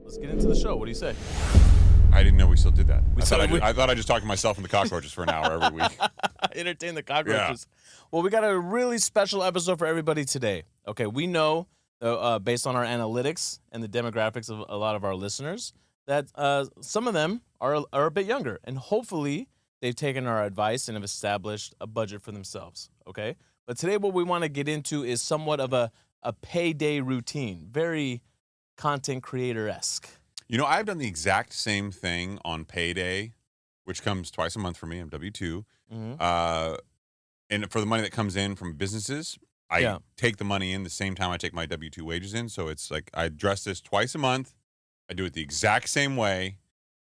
let's get into the show. What do you say? I didn't know we still did that. We I thought I just talked to myself and the cockroaches for an hour every week. Entertain the cockroaches. Well, we got a really special episode for everybody today. Okay, we know, based on our analytics and the demographics of a lot of our listeners, that some of them are a bit younger, and hopefully they've taken our advice and have established a budget for themselves. Okay, but today what we want to get into is somewhat of a payday routine, very content creator-esque. You know, I've done the exact same thing on payday, which comes twice a month for me. I'm W-2. Mm-hmm. And for the money that comes in from businesses, I take the money in the same time I take my W-2 wages in. So it's like I address this twice a month. I do it the exact same way.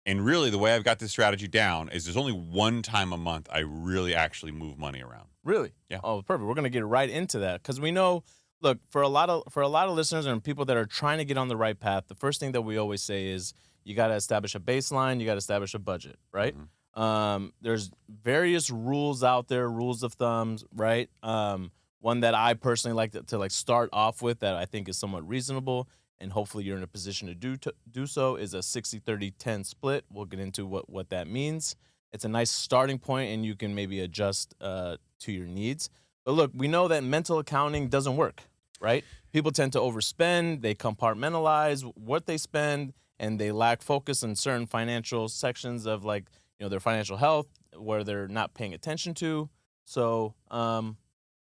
And really, the way I've got this strategy down is there's only one time a month I really actually move money around. Really? Yeah. Oh, perfect. We're going to get right into that because we know, look, for a lot of listeners and people that are trying to get on the right path, the first thing that we always say is you got to establish a baseline, you got to establish a budget, right? Mm-hmm. There's various rules out there, rules of thumbs, right? One that I personally like to start off with that I think is somewhat reasonable, and hopefully you're in a position to do so, is a 60-30-10 split. We'll get into what that means. It's a nice starting point, and you can maybe adjust to your needs. But look, we know that mental accounting doesn't work, right? People tend to overspend, they compartmentalize what they spend, and they lack focus in certain financial sections of their financial health where they're not paying attention to. So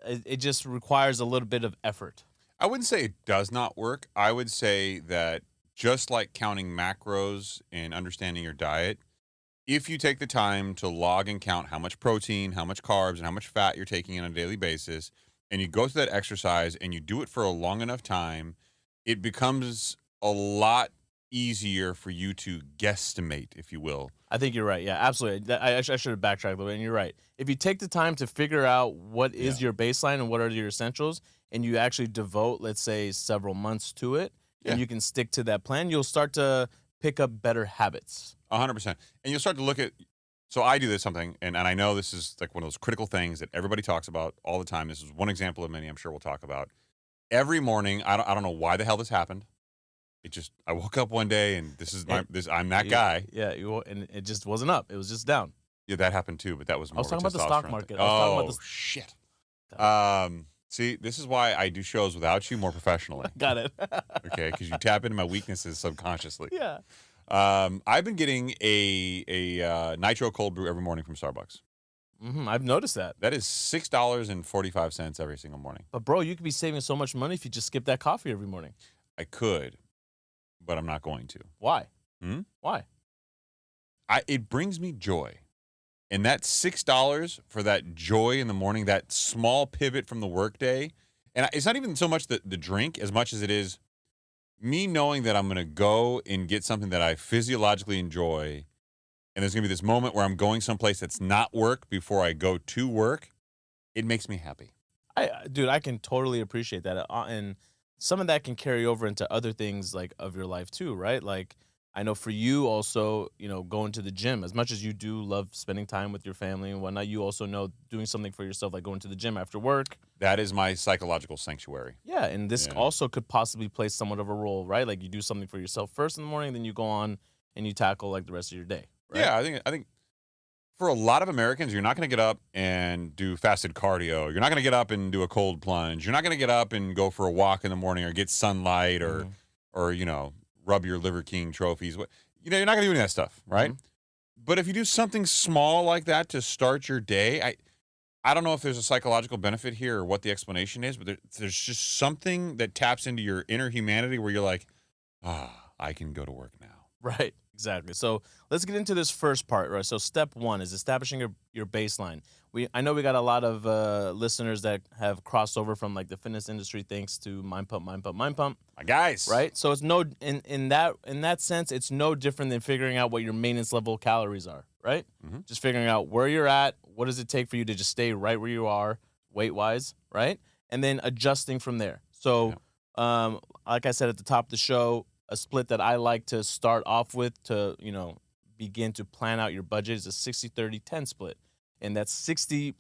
it just requires a little bit of effort. I wouldn't say it does not work. I would say that just like counting macros and understanding your diet, if you take the time to log and count how much protein, how much carbs, and how much fat you're taking on a daily basis, and you go through that exercise and you do it for a long enough time, it becomes a lot easier for you to guesstimate, if you will. I think you're right. Yeah, absolutely. I should have backtracked a little bit, and you're right. If you take the time to figure out what is your baseline and what are your essentials, and you actually devote, let's say, several months to it, and you can stick to that plan, you'll start to pick up better habits. 100%. And you'll start to look at, so I do this something, and I know this is like one of those critical things that everybody talks about all the time. This is one example of many I'm sure we'll talk about. Every morning, I don't know why the hell this happened. I woke up one day and I'm that guy. Yeah, and it just wasn't up. It was just down. Yeah, that happened too, but that was more I was talking about the stock market. Shit. See, this is why I do shows without you more professionally. Got it. Okay, because you tap into my weaknesses subconsciously. Yeah. I've been getting a nitro cold brew every morning from Starbucks. Mm-hmm, I've noticed that. That is $6.45 every single morning. But bro, you could be saving so much money if you just skip that coffee every morning. I could, but I'm not going to. Why? Why? It brings me joy. And that $6 for that joy in the morning, that small pivot from the workday, and it's not even so much the drink as much as it is me knowing that I'm going to go and get something that I physiologically enjoy, and there's going to be this moment where I'm going someplace that's not work before I go to work. It makes me happy. Dude, I can totally appreciate that. And some of that can carry over into other things of your life too, right? Like I know for you also, going to the gym, as much as you do love spending time with your family and whatnot, you also know doing something for yourself, like going to the gym after work. That is my psychological sanctuary. Yeah, and this also could possibly play somewhat of a role, right? Like you do something for yourself first in the morning, then you go on and you tackle the rest of your day. Right? Yeah, I think for a lot of Americans, you're not going to get up and do fasted cardio. You're not going to get up and do a cold plunge. You're not going to get up and go for a walk in the morning or get sunlight or rub your Liver King trophies. You're not going to do any of that stuff, right? Mm-hmm. But if you do something small like that to start your day, I don't know if there's a psychological benefit here or what the explanation is, but there's just something that taps into your inner humanity where you're like, I can go to work now. Right, exactly. So let's get into this first part, right? So step one is establishing your baseline. I know we got a lot of listeners that have crossed over from the fitness industry thanks to Mind Pump. My guys. Right? So it's in that sense, it's no different than figuring out what your maintenance level calories are, right? Mm-hmm. Just figuring out where you're at, what does it take for you to just stay right where you are weight-wise, right? And then adjusting from there. So like I said at the top of the show, a split that I like to start off with to, begin to plan out your budget is a 60-30-10 split. And that 60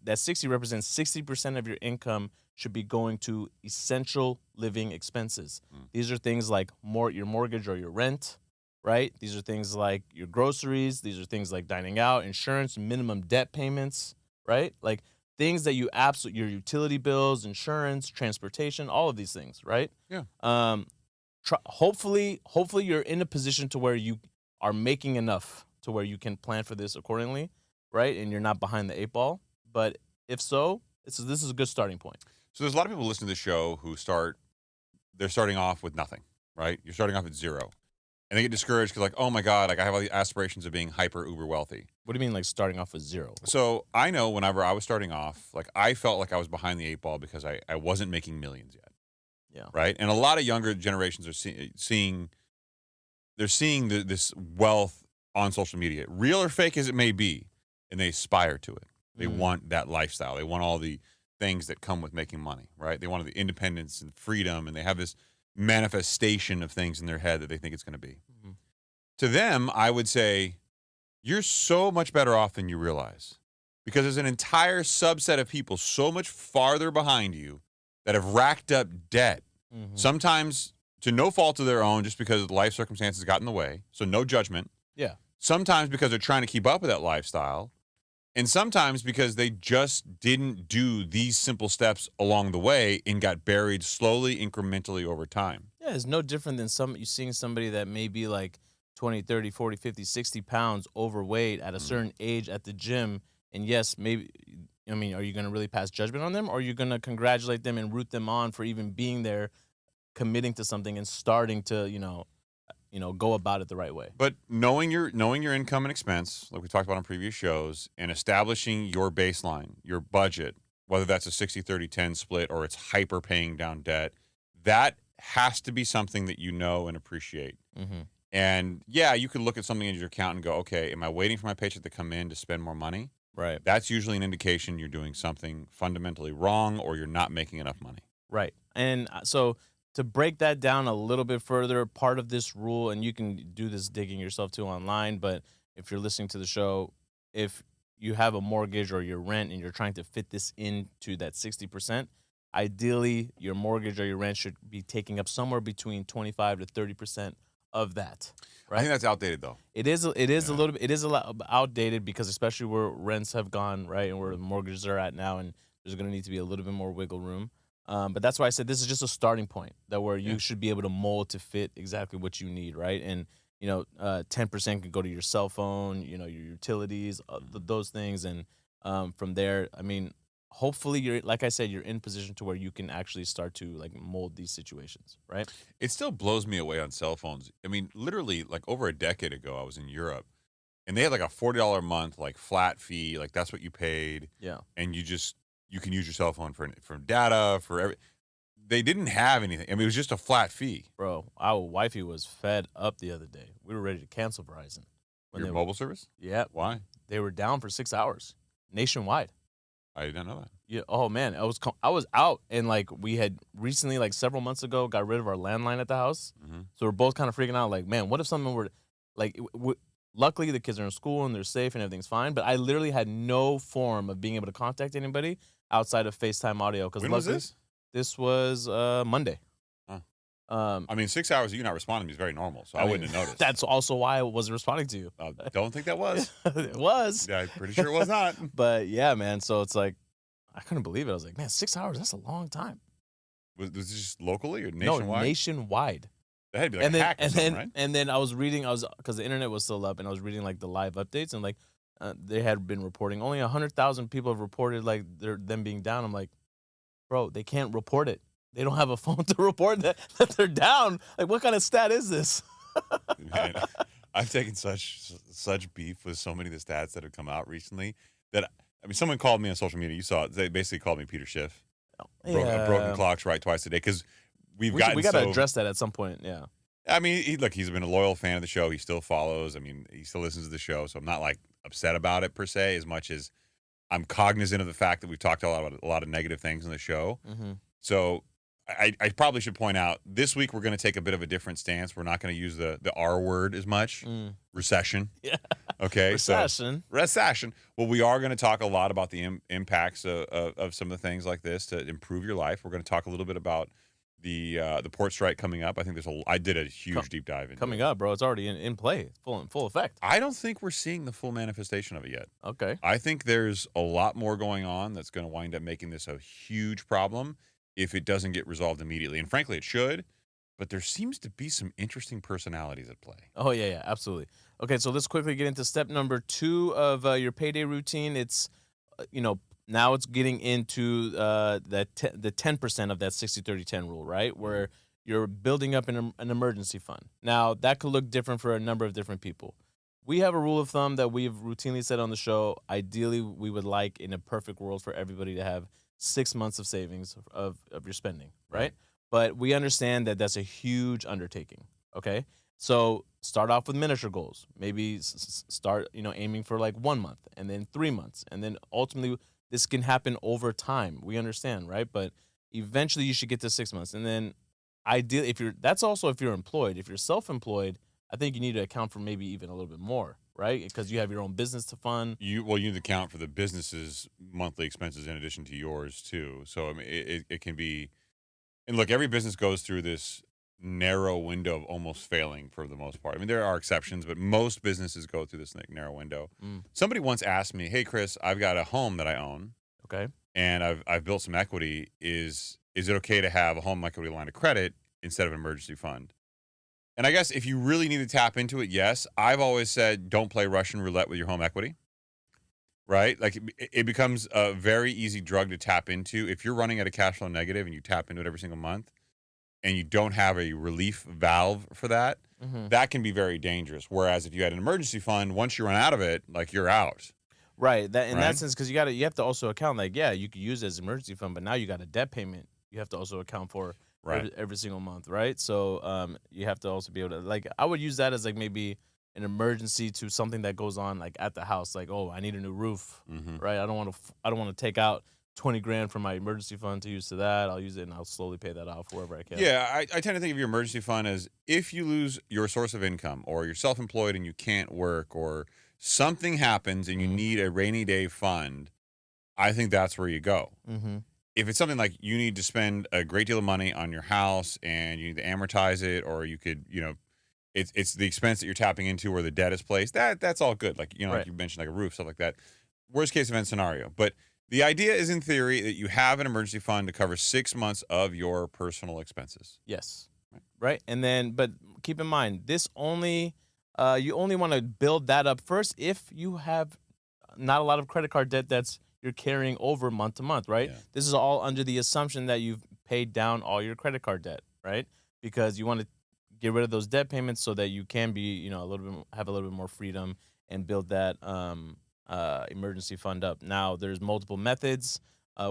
represents 60% of your income should be going to essential living expenses. These are things like your mortgage or your rent, right? These are things like your groceries. These are things like dining out, insurance, minimum debt payments, right? Like things that you absolutely, your utility bills, insurance, transportation, all of these things, right? Yeah. Hopefully you're in a position to where you are making enough to where you can plan for this accordingly, right? And you're not behind the eight ball. But if so, this is a good starting point. So there's a lot of people listening to the show who they're starting off with nothing, right? You're starting off at zero. And they get discouraged because, like, oh my God, like I have all the aspirations of being hyper uber wealthy. What do you mean, like starting off with zero? So I know whenever I was starting off, like I felt like I was behind the eight ball because I wasn't making millions yet. Yeah. Right. And a lot of younger generations are seeing this wealth on social media, real or fake as it may be, and they aspire to it. They want that lifestyle. They want all the things that come with making money, right? They want the independence and freedom, and they have this manifestation of things in their head that they think it's going to be. Mm-hmm. To them, I would say, you're so much better off than you realize, because there's an entire subset of people so much farther behind you that have racked up debt, sometimes to no fault of their own, just because life circumstances got in the way. So no judgment. Yeah. Sometimes because they're trying to keep up with that lifestyle, and sometimes because they just didn't do these simple steps along the way and got buried slowly, incrementally over time. Yeah, it's no different than you seeing somebody that may be like 20, 30, 40, 50, 60 pounds overweight at a certain age at the gym. And yes, maybe, I mean, are you going to really pass judgment on them, or are you going to congratulate them and root them on for even being there, committing to something and starting to, go about it the right way? But knowing your income and expense, like we talked about on previous shows, and establishing your baseline, your budget, whether that's a 60-30-10 split or it's hyper paying down debt, that has to be something that you know and appreciate. Mm-hmm. And yeah, you could look at something in your account and go, okay, am I waiting for my paycheck to come in to spend more money? Right. That's usually an indication you're doing something fundamentally wrong or you're not making enough money. Right. And so to break that down a little bit further, part of this rule, and you can do this digging yourself too online, but if you're listening to the show, if you have a mortgage or your rent and you're trying to fit this into that 60%, ideally your mortgage or your rent should be taking up somewhere between 25 to 30% of that. Right? I think that's outdated though. It is a little bit, it is a lot outdated, because especially where rents have gone, right, and where the mortgages are at now, and there's going to need to be a little bit more wiggle room. But that's why I said this is just a starting point, that where you should be able to mold to fit exactly what you need, right? And 10% can go to your cell phone, your utilities, those things, and from there, I mean, hopefully you're, like I said, you're in position to where you can actually start to like mold these situations, right? It still blows me away on cell phones. I mean, literally, like over a decade ago, I was in Europe, and they had like a $40 a month like flat fee, like that's what you paid. Yeah. And you can use your cell phone for data, they didn't have anything. I mean, it was just a flat fee. Bro, our wifey was fed up the other day. We were ready to cancel Verizon. Your mobile service? Yeah. Why? They were down for 6 hours nationwide. I didn't know that. Yeah. Oh man, I was out, and like we had recently, like several months ago, got rid of our landline at the house. Mm-hmm. So we're both kind of freaking out. Like, man, what if something were, like, luckily the kids are in school and they're safe and everything's fine. But I literally had no form of being able to contact anybody outside of FaceTime audio. Because when was this? This was Monday. Huh. I mean, 6 hours of you not responding to me is very normal, so I wouldn't have noticed. That's also why I wasn't responding to you. Don't think that was. It was. Yeah, I'm pretty sure it was not. But yeah, man. So it's like, I couldn't believe it. I was like, man, 6 hours, that's a long time. Was this just locally or nationwide? No, nationwide. That had to be like a hack or something, right? And then I was reading, because the internet was still up, and I was reading like the live updates, and like they had been reporting only 100,000 people have reported like them being down. I'm like, bro, they can't report it. They don't have a phone to report that they're down. Like, what kind of stat is this? Man, I've taken such beef with so many of the stats that have come out recently that, I mean, someone called me on social media. You saw it. They basically called me Peter Schiff. Yeah. Broken clocks right twice a day, because we got to address that at some point. Yeah. I mean, he's been a loyal fan of the show. He still follows. I mean, he still listens to the show. So I'm not like upset about it per se, as much as I'm cognizant of the fact that we've talked about a lot of negative things in the show. Mm-hmm. So I probably should point out, this week we're going to take a bit of a different stance. We're not going to use the R word as much. Recession. Yeah. Okay. Recession. Recession. Well, we are going to talk a lot about the impacts of some of the things like this to improve your life. We're going to talk a little bit about the port strike coming up. I think I did a huge deep dive into Coming it. up, bro. It's already in play, full effect. I don't think we're seeing the full manifestation of it yet. Okay. I think there's a lot more going on that's going to wind up making this a huge problem if it doesn't get resolved immediately. And frankly, it should. But there seems to be some interesting personalities at play. Oh, yeah, absolutely. Okay, so let's quickly get into step number 2 of your payday routine. It's, now it's getting into the 10% of that 60-30-10 rule, right? Where you're building up an emergency fund. Now, that could look different for a number of different people. We have a rule of thumb that we've routinely said on the show. Ideally, we would like, in a perfect world, for everybody to have 6 months of savings of your spending, right? But we understand that that's a huge undertaking, okay? So start off with miniature goals. Maybe start, aiming for like 1 month and then 3 months. And then ultimately, this can happen over time. We understand, right? But eventually you should get to 6 months. And then ideally, that's also if you're employed. If you're self-employed, I think you need to account for maybe even a little bit more, right? Because you have your own business to fund. You need to account for the business's monthly expenses in addition to yours too. So I mean, it can be. And look, every business goes through this narrow window of almost failing for the most part. I mean, there are exceptions, but most businesses go through this narrow window. Somebody once asked me, "Hey, Chris, I've got a home that I own, Okay. and I've built some equity. Is it okay to have a home equity line of credit instead of an emergency fund?" And I guess if you really need to tap into it, yes. I've always said, don't play Russian roulette with your home equity. Right? Like it becomes a very easy drug to tap into. If you're running at a cash flow negative and you tap into it every single month and you don't have a relief valve for that, that can be very dangerous. Whereas if you had an emergency fund, once you run out of it, like you're out. Right. That in that sense, because you have to also account, like, yeah, you could use it as an emergency fund, but now you got a debt payment you have to also account for every single month, right? So you have to also be able to, like, I would use that as like maybe an emergency to something that goes on like at the house, like, oh, I need a new roof, right? I don't want to take out 20 grand from my emergency fund to use to that. I'll use it and I'll slowly pay that off wherever I can. Yeah, I tend to think of your emergency fund as if you lose your source of income or you're self-employed and you can't work or something happens and you need a rainy day fund, I think that's where you go. If it's something like you need to spend a great deal of money on your house and you need to amortize it, or you could, it's the expense that you're tapping into where the debt is placed, that's all good. Like, like you mentioned, like a roof, stuff like that. Worst case event scenario. But the idea is, in theory, that you have an emergency fund to cover 6 months of your personal expenses. Yes. Right. And then, but keep in mind, this only, you only want to build that up first if you have not a lot of credit card debt you're carrying over month to month, right? Yeah. This is all under the assumption that you've paid down all your credit card debt, right? Because you want to get rid of those debt payments so that you can be, have a little bit more freedom and build that emergency fund up. Now, there's multiple methods.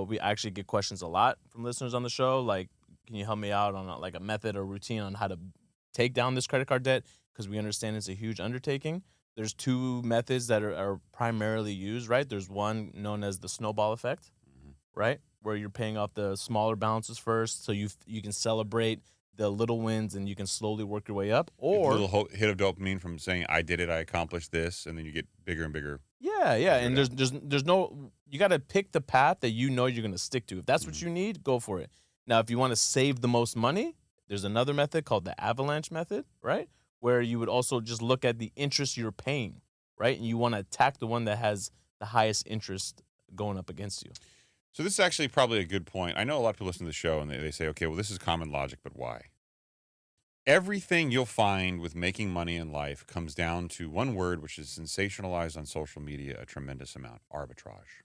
We actually get questions a lot from listeners on the show, like, can you help me out on a method or routine on how to take down this credit card debt? Because we understand it's a huge undertaking. There's 2 methods that are primarily used, right? There's one known as the snowball effect, right? Where you're paying off the smaller balances first so you can celebrate the little wins and you can slowly work your way up. Or a little hit of dopamine from saying, I did it, I accomplished this, and then you get bigger and bigger. Yeah. And there's no, you got to pick the path that you're going to stick to. If that's what you need, go for it. Now, if you want to save the most money, there's another method called the avalanche method, right? Where you would also just look at the interest you're paying, right? And you want to attack the one that has the highest interest going up against you. So this is actually probably a good point. I know a lot of people listen to the show and they say, okay, well, this is common logic, but why? Everything you'll find with making money in life comes down to one word, which is sensationalized on social media a tremendous amount: arbitrage.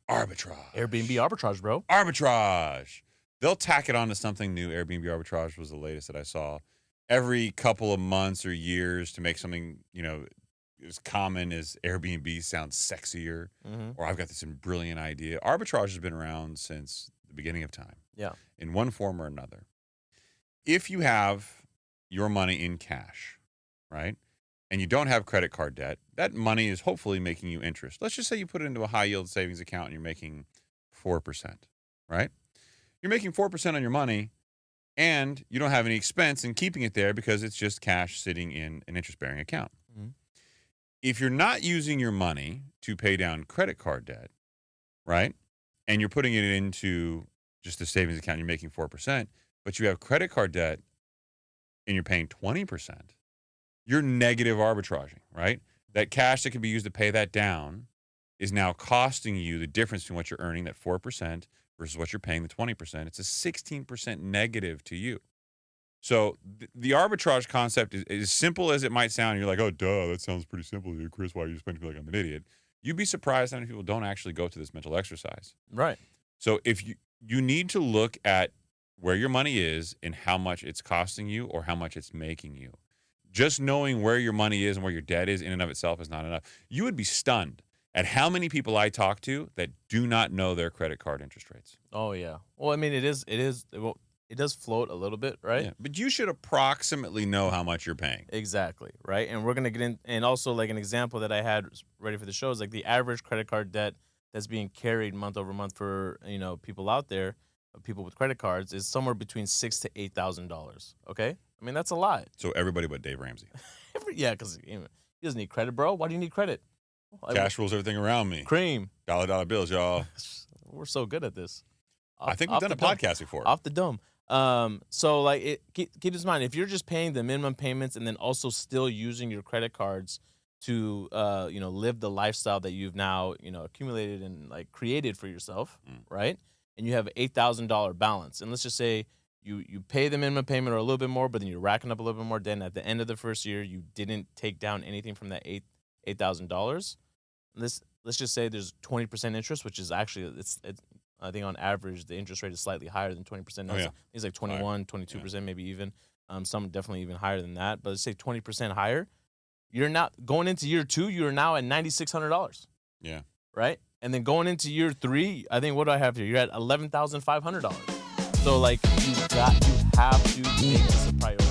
Airbnb arbitrage, bro. Arbitrage. They'll tack it on to something new. Airbnb arbitrage was the latest that I saw. Every couple of months or years to make something, as common as Airbnb sounds sexier, or I've got this brilliant idea. Arbitrage has been around since the beginning of time. Yeah. In one form or another. If you have your money in cash, right, and you don't have credit card debt, that money is hopefully making you interest. Let's just say you put it into a high yield savings account and you're making 4%, right? You're making 4% on your money, and you don't have any expense in keeping it there because it's just cash sitting in an interest-bearing account. If you're not using your money to pay down credit card debt, right, and you're putting it into just a savings account, you're making 4%, but you have credit card debt and you're paying 20%, you're negative arbitraging, right? That cash that can be used to pay that down is now costing you the difference between what you're earning, that 4%, versus what you're paying, the 20%. It's a 16% negative to you. So the arbitrage concept is as simple as it might sound. You're like, oh, duh, that sounds pretty simple. Chris, why are you spending like I'm an idiot? You'd be surprised how many people don't actually go through this mental exercise. Right. So if you need to look at where your money is and how much it's costing you or how much it's making you. Just knowing where your money is and where your debt is in and of itself is not enough. You would be stunned at how many people I talk to that do not know their credit card interest rates. Oh yeah. Well, I mean, it does float a little bit, right? Yeah, but you should approximately know how much you're paying. Exactly, right? And we're going to get in, and also like an example that I had ready for the show is like the average credit card debt that's being carried month over month for, people out there, people with credit cards, is somewhere between $6,000 to $8,000, okay? I mean, that's a lot. So everybody but Dave Ramsey. Yeah, because he doesn't need credit, bro. Why do you need credit? Cash rules everything around me. Cream. Dollar bills, y'all. We're so good at this. I think we've done a podcast before. Off the dome. So like keep this in mind, if you're just paying the minimum payments and then also still using your credit cards to live the lifestyle that you've now accumulated and like created for yourself, right? And you have $8,000 balance, and let's just say you pay the minimum payment or a little bit more, but then you're racking up a little bit more debt, and at the end of the first year you didn't take down anything from that $8,000. Let's just say there's 20% interest, which is actually it's I think on average the interest rate is slightly higher than 20%. Oh, yeah. It's like 21, 22%, maybe even. Some definitely even higher than that. But let's say 20% higher. You're not going into year 2. You're now at $9,600. Yeah. Right. And then going into year 3, I think what do I have here? You're at $11,500. So like you have to make this a priority.